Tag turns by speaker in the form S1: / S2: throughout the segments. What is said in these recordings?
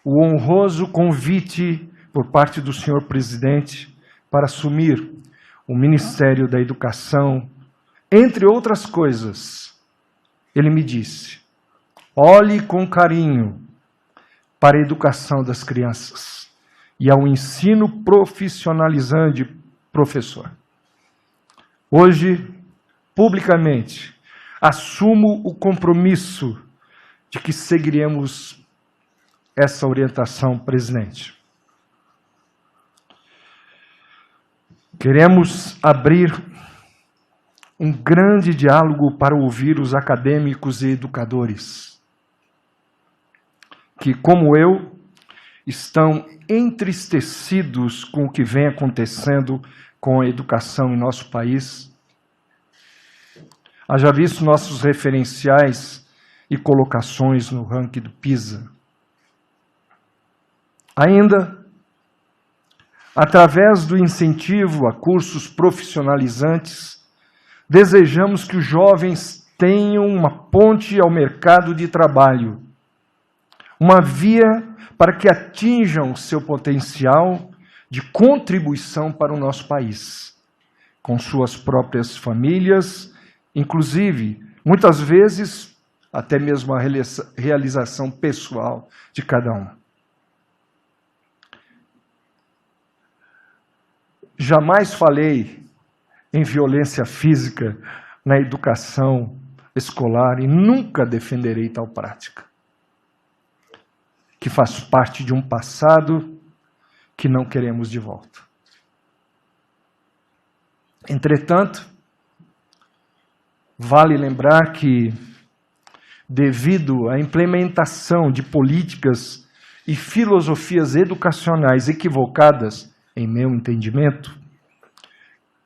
S1: o honroso convite por parte do senhor presidente para assumir o Ministério da Educação, entre outras coisas, ele me disse: olhe com carinho para a educação das crianças e ao ensino profissionalizante, professor. Hoje, publicamente, assumo o compromisso de que seguiremos essa orientação, presidente. Queremos abrir um grande diálogo para ouvir os acadêmicos e educadores, que, como eu, estão entristecidos com o que vem acontecendo com a educação em nosso país. Haja visto nossos referenciais e colocações no ranking do PISA. Ainda, através do incentivo a cursos profissionalizantes, desejamos que os jovens tenham uma ponte ao mercado de trabalho, uma via para que atinjam seu potencial de contribuição para o nosso país, com suas próprias famílias, inclusive, muitas vezes, até mesmo a realização pessoal de cada um. Jamais falei em violência física na educação escolar e nunca defenderei tal prática, que faz parte de um passado que não queremos de volta. Entretanto, vale lembrar que, devido à implementação de políticas e filosofias educacionais equivocadas, em meu entendimento,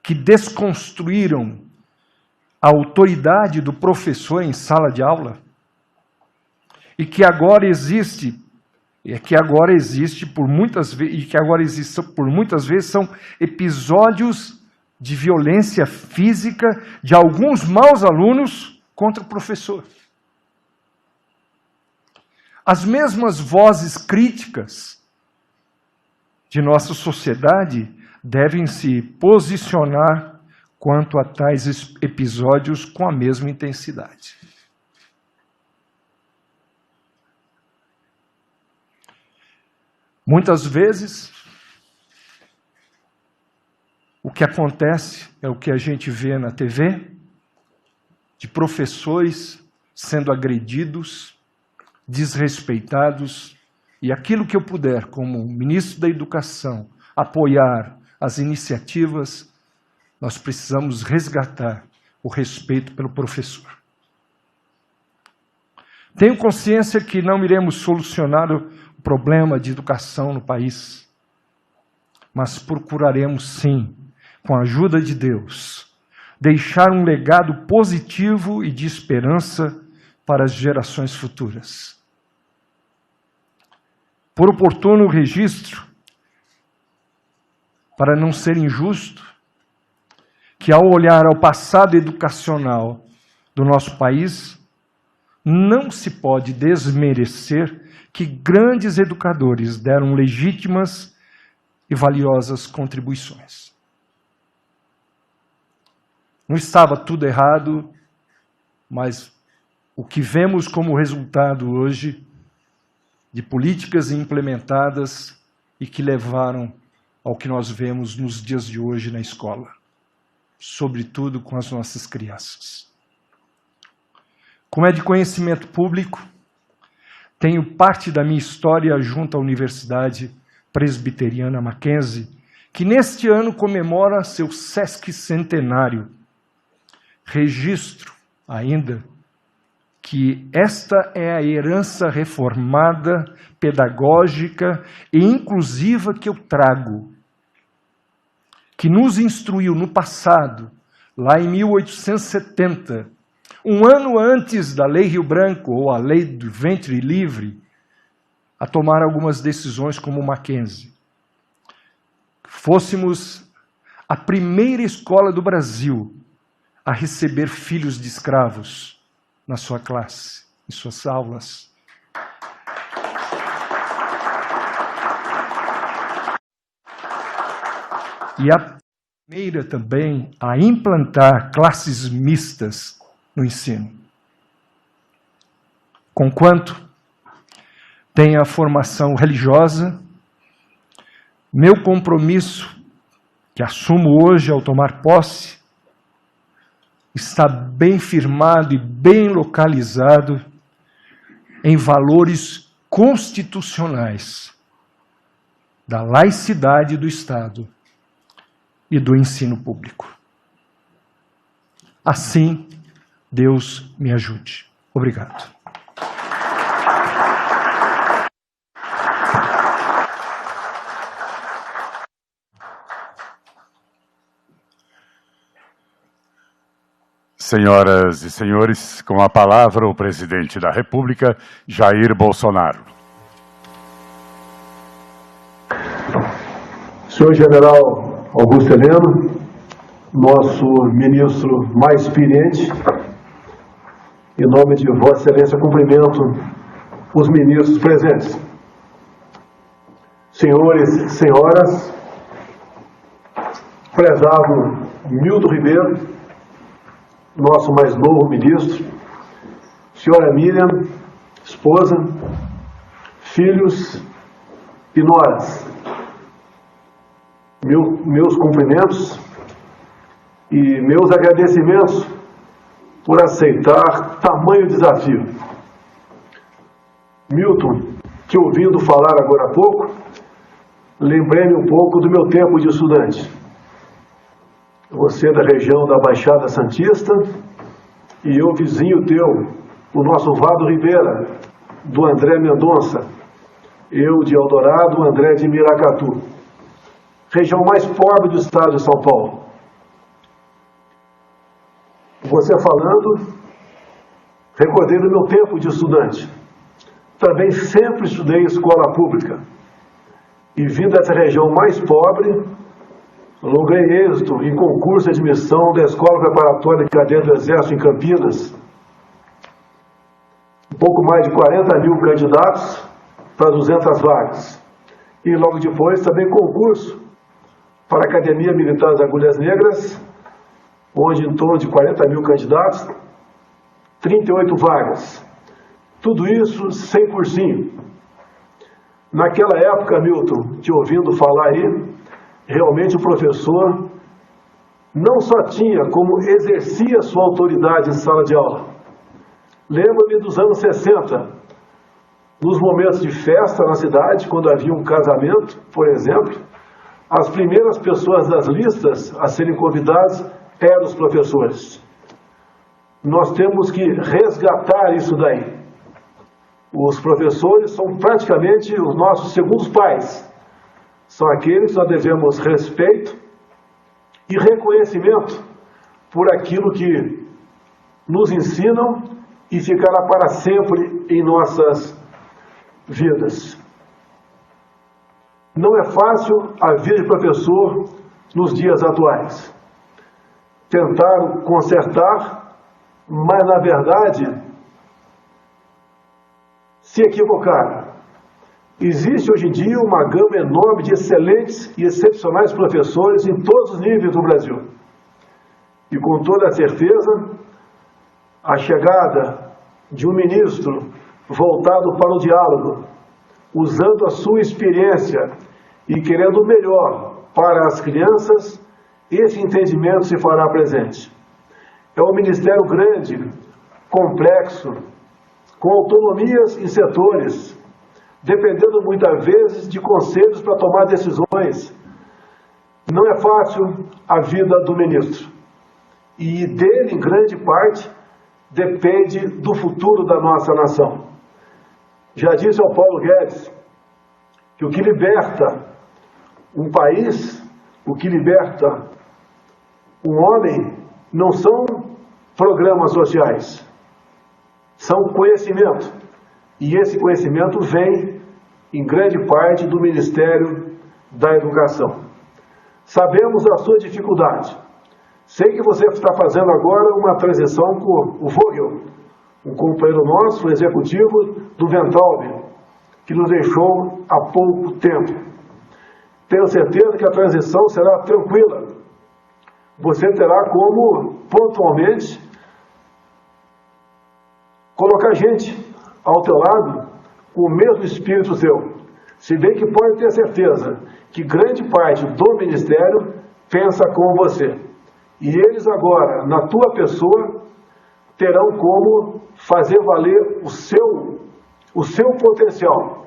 S1: que desconstruíram a autoridade do professor em sala de aula, e que agora existe por muitas vezes são episódios de violência física de alguns maus alunos contra o professor. As mesmas vozes críticas de nossa sociedade devem se posicionar quanto a tais episódios com a mesma intensidade. Muitas vezes, o que acontece é o que a gente vê na TV, de professores sendo agredidos, desrespeitados, e aquilo que eu puder, como ministro da Educação, apoiar as iniciativas, nós precisamos resgatar o respeito pelo professor. Tenho consciência que não iremos solucionar o problema de educação no país, mas procuraremos sim, com a ajuda de Deus, deixar um legado positivo e de esperança para as gerações futuras. Por oportuno registro, para não ser injusto, que ao olhar ao passado educacional do nosso país, não se pode desmerecer que grandes educadores deram legítimas e valiosas contribuições. Não estava tudo errado, mas o que vemos como resultado hoje de políticas implementadas e que levaram ao que nós vemos nos dias de hoje na escola, sobretudo com as nossas crianças. Como é de conhecimento público, tenho parte da minha história junto à Universidade Presbiteriana Mackenzie, que neste ano comemora seu sesquicentenário. Registro ainda que esta é a herança reformada, pedagógica e inclusiva que eu trago, que nos instruiu no passado, lá em 1870, um ano antes da Lei Rio Branco, ou a Lei do Ventre Livre, a tomar algumas decisões como Mackenzie. Fôssemos a primeira escola do Brasil a receber filhos de escravos na sua classe, em suas aulas. e a primeira também a implantar classes mistas no ensino. Conquanto tenha a formação religiosa, meu compromisso, que assumo hoje ao tomar posse, está bem firmado e bem localizado em valores constitucionais da laicidade do Estado e do ensino público. Assim, Deus me ajude. Obrigado.
S2: Senhoras e senhores, com a palavra o presidente da República, Jair Bolsonaro.
S3: Senhor General Augusto Heleno, nosso ministro mais experiente, em nome de Vossa Excelência, cumprimento os ministros presentes. Senhores e senhoras, prezado Milton Ribeiro, nosso mais novo ministro, senhora Miriam, esposa, filhos e noras, meus cumprimentos e meus agradecimentos por aceitar tamanho desafio. Milton, que ouvindo falar agora há pouco, lembrei-me um pouco do meu tempo de estudante. Você é da região da Baixada Santista e eu vizinho teu, o nosso Vado Ribeira, do André Mendonça, eu de Eldorado, André de Miracatu, região mais pobre do estado de São Paulo. Você falando, recordei do meu tempo de estudante. Também sempre estudei em escola pública e vindo dessa região mais pobre, logrei êxito em concurso de admissão da Escola Preparatória de Cadeia do Exército em Campinas. Um pouco mais de 40 mil candidatos para 200 vagas. E logo depois também concurso para a Academia Militar das Agulhas Negras, onde em torno de 40 mil candidatos, 38 vagas. Tudo isso sem cursinho. Naquela época, Milton, te ouvindo falar aí, realmente o professor não só tinha, como exercia sua autoridade em sala de aula. Lembro-me dos anos 60, nos momentos de festa na cidade, quando havia um casamento, por exemplo, as primeiras pessoas das listas a serem convidadas eram os professores. Nós temos que resgatar isso daí. Os professores são praticamente os nossos segundos pais. São aqueles que nós devemos respeito e reconhecimento por aquilo que nos ensinam e ficará para sempre em nossas vidas. Não é fácil a vida de professor nos dias atuais. Tentaram consertar, mas na verdade se equivocaram. Existe hoje em dia uma gama enorme de excelentes e excepcionais professores em todos os níveis do Brasil. E com toda certeza, a chegada de um ministro voltado para o diálogo, usando a sua experiência e querendo o melhor para as crianças, esse entendimento se fará presente. É um ministério grande, complexo, com autonomias em setores, dependendo muitas vezes de conselhos para tomar decisões. Não é fácil a vida do ministro. E dele, em grande parte, depende do futuro da nossa nação. Já disse ao Paulo Guedes que o que liberta um país, o que liberta um homem, não são programas sociais, são conhecimento. E esse conhecimento vem, em grande parte, do Ministério da Educação. Sabemos da sua dificuldade. Sei que você está fazendo agora uma transição com o Vogel, um companheiro nosso, executivo do Ventalb, que nos deixou há pouco tempo. tenho certeza que a transição será tranquila. Você terá como, pontualmente, colocar gente ao teu lado com o mesmo espírito seu. Se bem que pode ter certeza que grande parte do Ministério pensa como você. E eles agora, na tua pessoa, terão como fazer valer o seu potencial,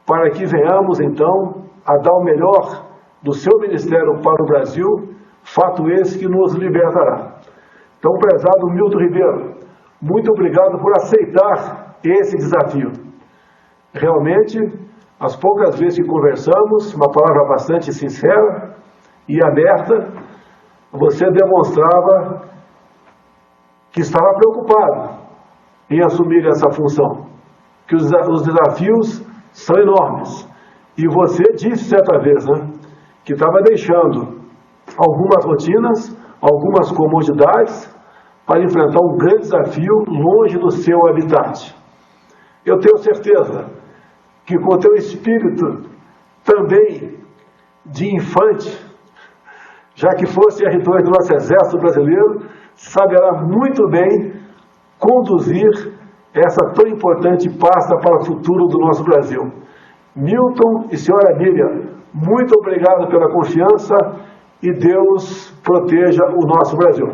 S3: para que venhamos, então, a dar o melhor do seu Ministério para o Brasil, fato esse que nos libertará. Então, prezado Milton Ribeiro, muito obrigado por aceitar esse desafio. Realmente, as poucas vezes que conversamos, uma palavra bastante sincera e aberta, você demonstrava que estava preocupado em assumir essa função, que os desafios são enormes. E você disse certa vez, né, que estava deixando algumas rotinas, algumas comodidades, para enfrentar um grande desafio longe do seu habitat. Eu tenho certeza que com o teu espírito também de infante, já que fosse R2 do nosso Exército Brasileiro, saberá muito bem conduzir essa tão importante pasta para o futuro do nosso Brasil. Milton e senhora Miriam, muito obrigado pela confiança e Deus proteja o nosso Brasil.